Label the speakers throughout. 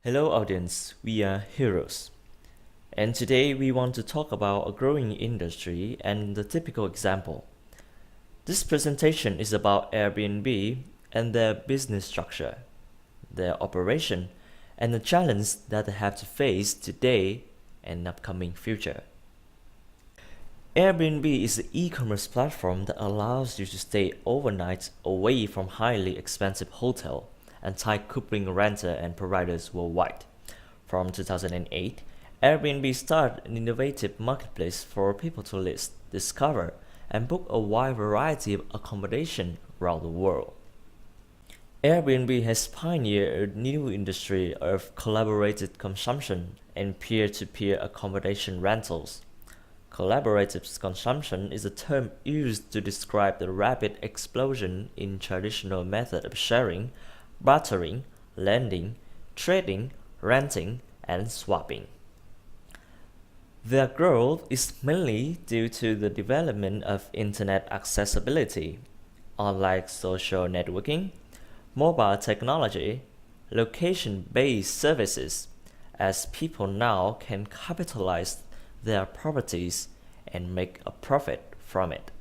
Speaker 1: Hello audience, we are heroes. And today we want to talk about a growing industry and the typical example. This presentation is about Airbnb and their business structure, their operation, and the challenge that they have to face today and upcoming future. Airbnb is an e-commerce platform that allows you to stay overnight away from highly expensive hotel and tight-coupling renter and providers worldwide. From 2008, Airbnb started an innovative marketplace for people to list, discover, and book a wide variety of accommodation around the world. Airbnb has pioneered a new industry of collaborative consumption and peer-to-peer accommodation rentals. Collaborative consumption is a term used to describe the rapid explosion in traditional method of sharing, bartering, lending, trading, renting, and swapping. Their growth is mainly due to the development of internet accessibility, online social networking, mobile technology, location-based services, as people now can capitalize their properties and make a profit from it.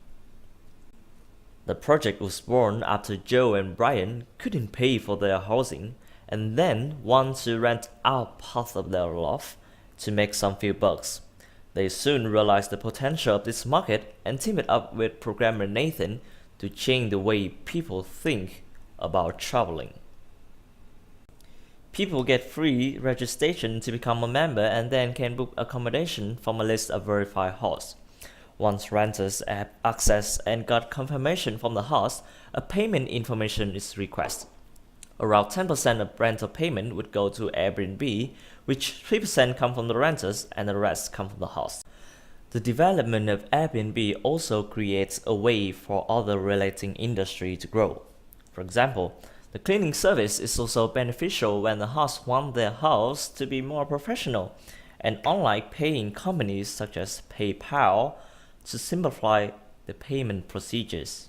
Speaker 1: The project was born after Joe and Brian couldn't pay for their housing and then wanted to rent out part of their loft to make some few bucks. They soon realized the potential of this market and teamed up with programmer Nathan to change the way people think about traveling. People get free registration to become a member and then can book accommodation from a list of verified hosts. Once renters have access and got confirmation from the host, a payment information is requested. Around 10% of rental payment would go to Airbnb, which 3% come from the renters and the rest come from the host. The development of Airbnb also creates a way for other relating industry to grow. For example, the cleaning service is also beneficial when the hosts want their house to be more professional, and unlike paying companies such as PayPal to simplify the payment procedures.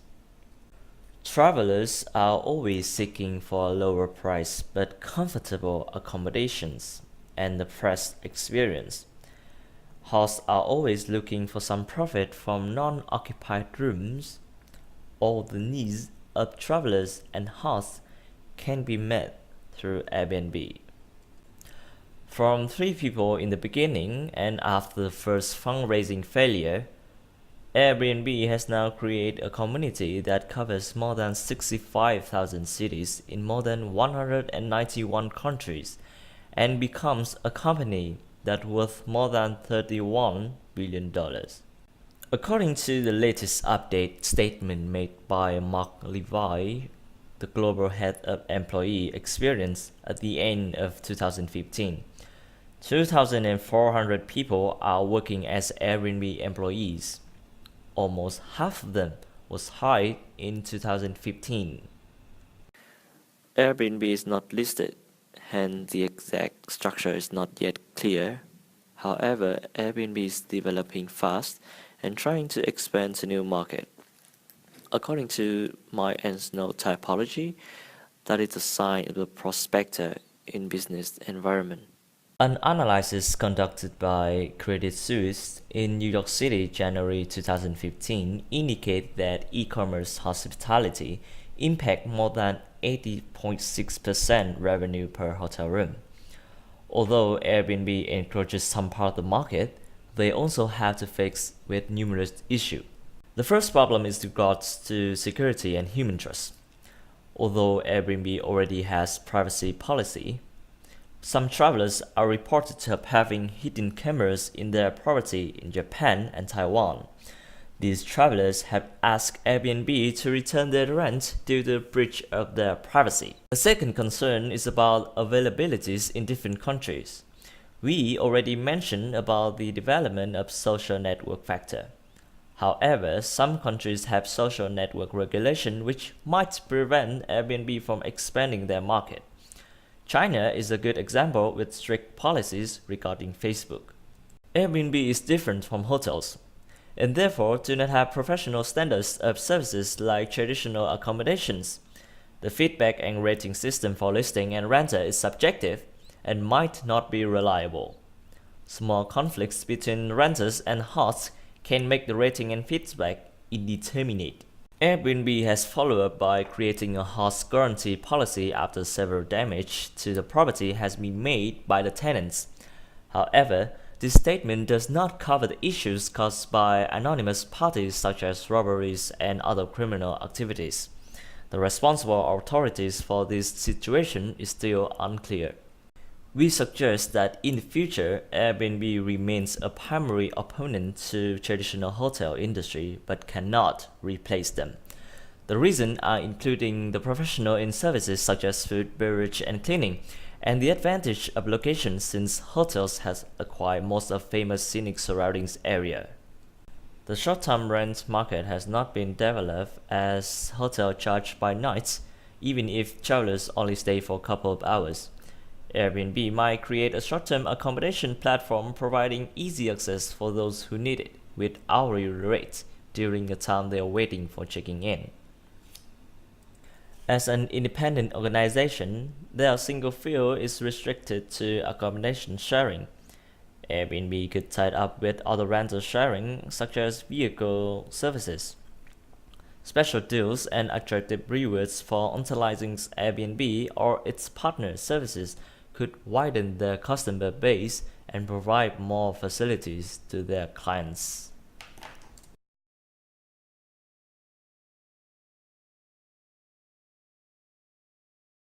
Speaker 1: Travelers are always seeking for a lower price but comfortable accommodations and the best experience. Hosts are always looking for some profit from non-occupied rooms. All the needs of travelers and hosts can be met through Airbnb. From 3 people in the beginning and after the first fundraising failure, Airbnb has now created a community that covers more than 65,000 cities in more than 191 countries and becomes a company that's worth more than $31 billion. According to the latest update statement made by Mark Levy, the global head of employee experience at the end of 2015, 2,400 people are working as Airbnb employees. Almost half of them was hired in 2015. Airbnb is not listed, hence the exact structure is not yet clear. However, Airbnb is developing fast and trying to expand to new market. According to my node typology, that is a sign of the prospector in business environment. An analysis conducted by Credit Suisse in New York City January 2015 indicates that e-commerce hospitality impact more than 80.6% revenue per hotel room. Although Airbnb encroaches some part of the market, they also have to face with numerous issues. The first problem is regards to security and human trust. Although Airbnb already has privacy policy, some travelers are reported to have having hidden cameras in their property in Japan and Taiwan. These travelers have asked Airbnb to return their rent due to the breach of their privacy. The second concern is about availabilities in different countries. We already mentioned about the development of social network factor. However, some countries have social network regulation which might prevent Airbnb from expanding their market. China is a good example with strict policies regarding Facebook. Airbnb is different from hotels, and therefore do not have professional standards of services like traditional accommodations. The feedback and rating system for listing and renter is subjective,
Speaker 2: and might not be reliable. Small conflicts between renters and hosts can make the rating and feedback indeterminate. Airbnb has followed up by creating a host guarantee policy after severe damage to the property has been made by the tenants. However, this statement does not cover the issues caused by anonymous parties such as robberies and other criminal activities. The responsible authorities for this situation is still unclear. We suggest that in the future, Airbnb remains a primary opponent to traditional hotel industry but cannot replace them. The reasons are including the professional in services such as food, beverage, and cleaning, and the advantage of location since hotels has acquired most of famous scenic surroundings area. The short-term rent market has not been developed as hotels charge by nights, even if travelers only stay for a couple of hours. Airbnb might create a short-term accommodation platform providing easy access for those who need it, with hourly rates during the time they are waiting for checking in. As an independent organization, their single field is restricted to accommodation sharing. Airbnb could tie up with other rental sharing, such as vehicle services. Special deals and attractive rewards for utilizing Airbnb or its partner services could widen their customer base and provide more facilities to their clients.